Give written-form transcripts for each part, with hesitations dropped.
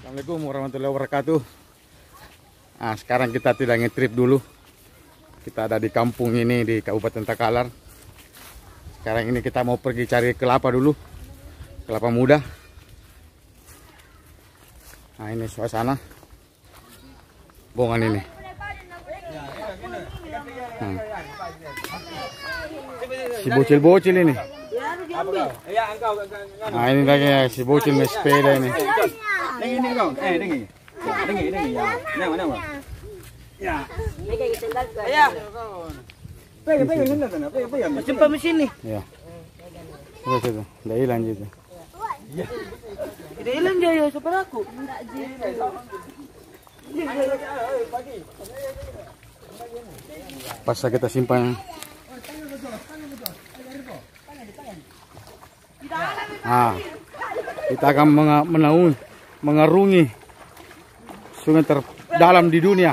Assalamualaikum warahmatullahi wabarakatuh. Nah, sekarang kita tidak ngetrip dulu. Kita ada di kampung ini di Kabupaten Takalar. Sekarang ini kita mau pergi cari kelapa dulu, kelapa muda. Nah, ini suasana bongan ini. Si bocil-bocil ini. Nah, ini lagi ya, si bocil naik sepeda ini. Jumpa mesin nih. Ya. Terus itu, udah hilang gitu. Udah hilang dia ya, super aku. Pas kita simpan. Nah, kita akan mengarungi sungai terdalam di dunia.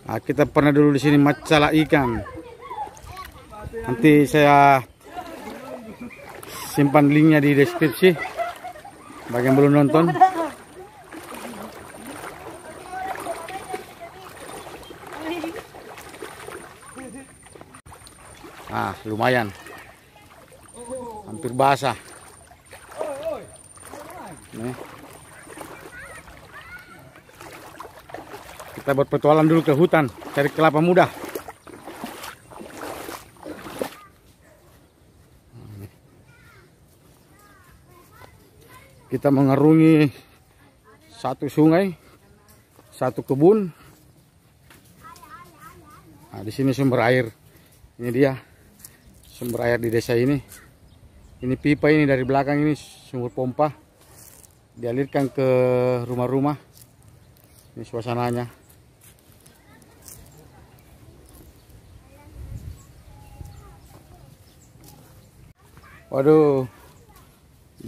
Nah, kita pernah dulu di sini macalah ikan. Nanti saya simpan linknya di deskripsi bagi yang belum nonton. Ah, lumayan, hampir basah. Nih. Kita berpetualang dulu ke hutan cari kelapa muda. Kita mengarungi satu sungai, satu kebun. Nah, di sini sumber air. Ini dia sumber air di desa ini. Ini pipa ini dari belakang ini sumber pompa. Dialirkan ke rumah-rumah. Ini suasananya. Waduh,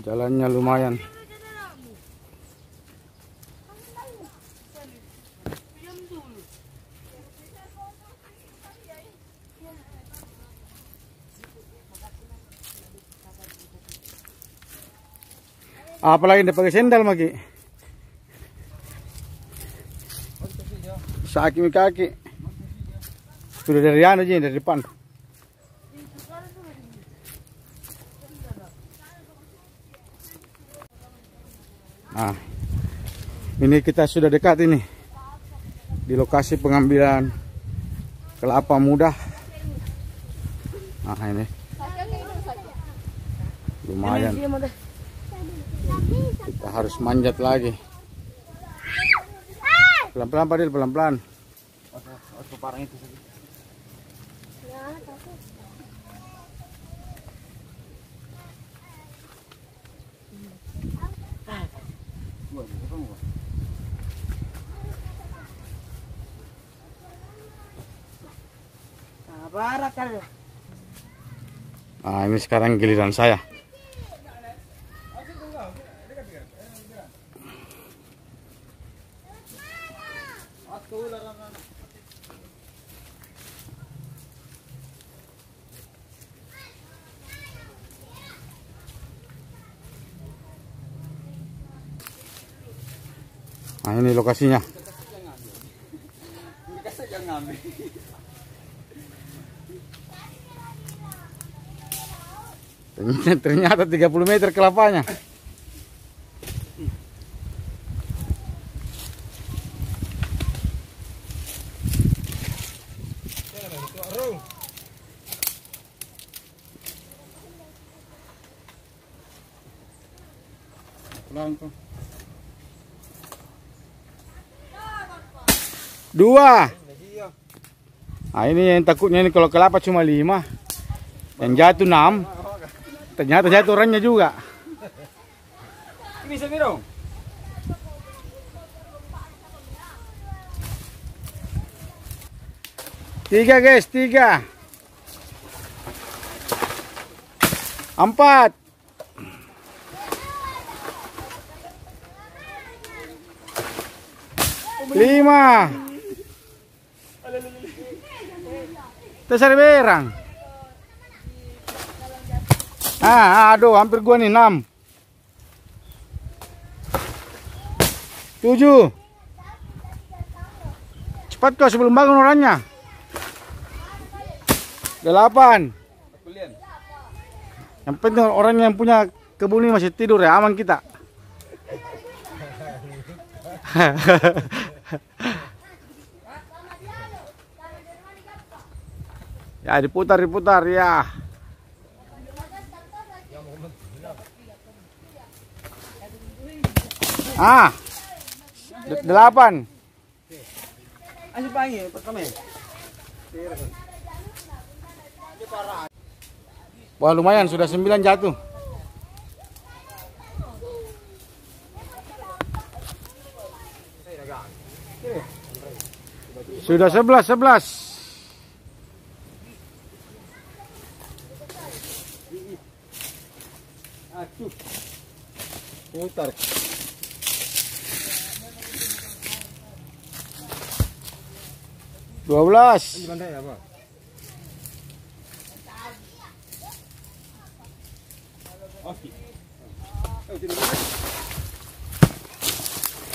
jalannya lumayan. Apalagi tidak pakai sendal lagi. Sakit kaki. Sudah dari anu aja dari depan. Nah, ini kita sudah dekat ini di lokasi pengambilan kelapa muda. Nah, ini lumayan. Kita harus manjat lagi. Pelan-pelan Padil, pelan-pelan. Nah, ini sekarang giliran saya. Nah, ini lokasinya. Ternyata 30 meter kelapanya. Dua. Nah, ini yang takutnya ini kalau kelapa cuma 5, yang jatuh 6. Ternyata jatuh orangnya juga. Bisa dong. 3 guys, 3 4. 5. Tesar berang. Aduh, hampir gua nih 6. 7. Cepat kau sebelum bangun orangnya. 8. Yang penting orang yang punya kebun ini masih tidur ya, aman kita. Ya, diputar ya. Ah, 8. Ayo pagi pertama. Wah, lumayan sudah 9 jatuh. Sudah 11. Putar. 12.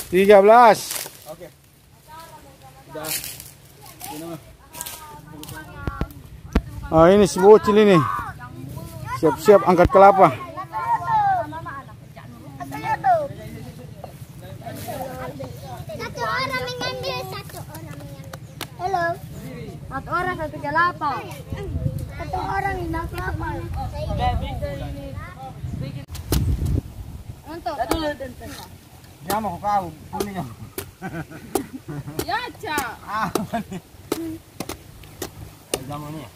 13. Oke. Oh, ini si bocil ini. Siap-siap angkat kelapa. Satu orang mengambil, satu orang mengambil. Halo. Satu orang satu kelapa. Satu orang 5 kelapa. Untuk. Ya mau kau punya. Ya, Cak. Zamannya.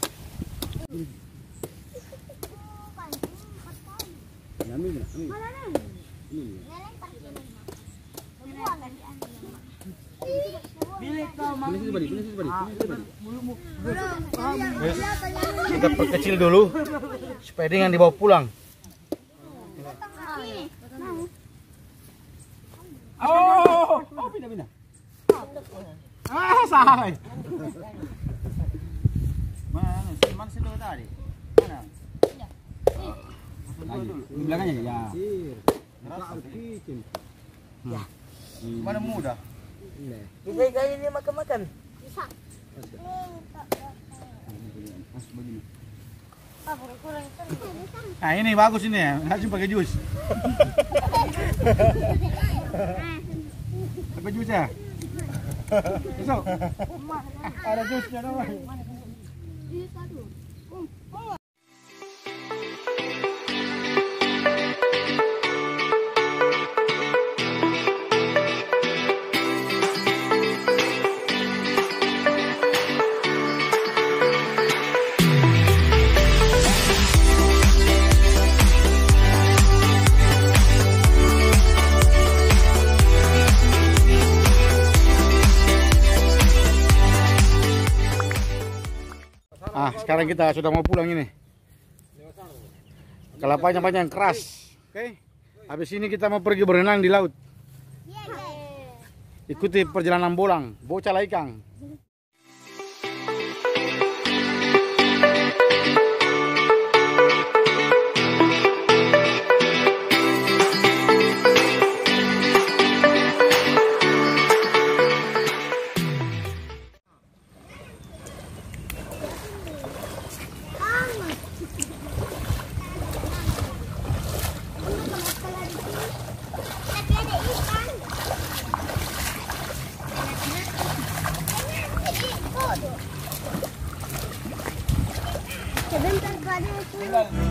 Kita perkecil dulu supaya dengan dibawa pulang. Pindah. Salah. Mana sih dulu tadi? Mana? Di belakangnya ya. Mana mudah? Bisa kayak ini makan-makan. Bisa. Nah, ini bagus ini ya, langsung pakai jus. Pakai jus ya? Besok. Ada jusnya dong. Sekarang kita sudah mau pulang ini. Kelapanya banyak yang keras. Oke. Habis ini kita mau pergi berenang di laut. Ikuti perjalanan bolang, bocah laikang. Sebentar pada itu.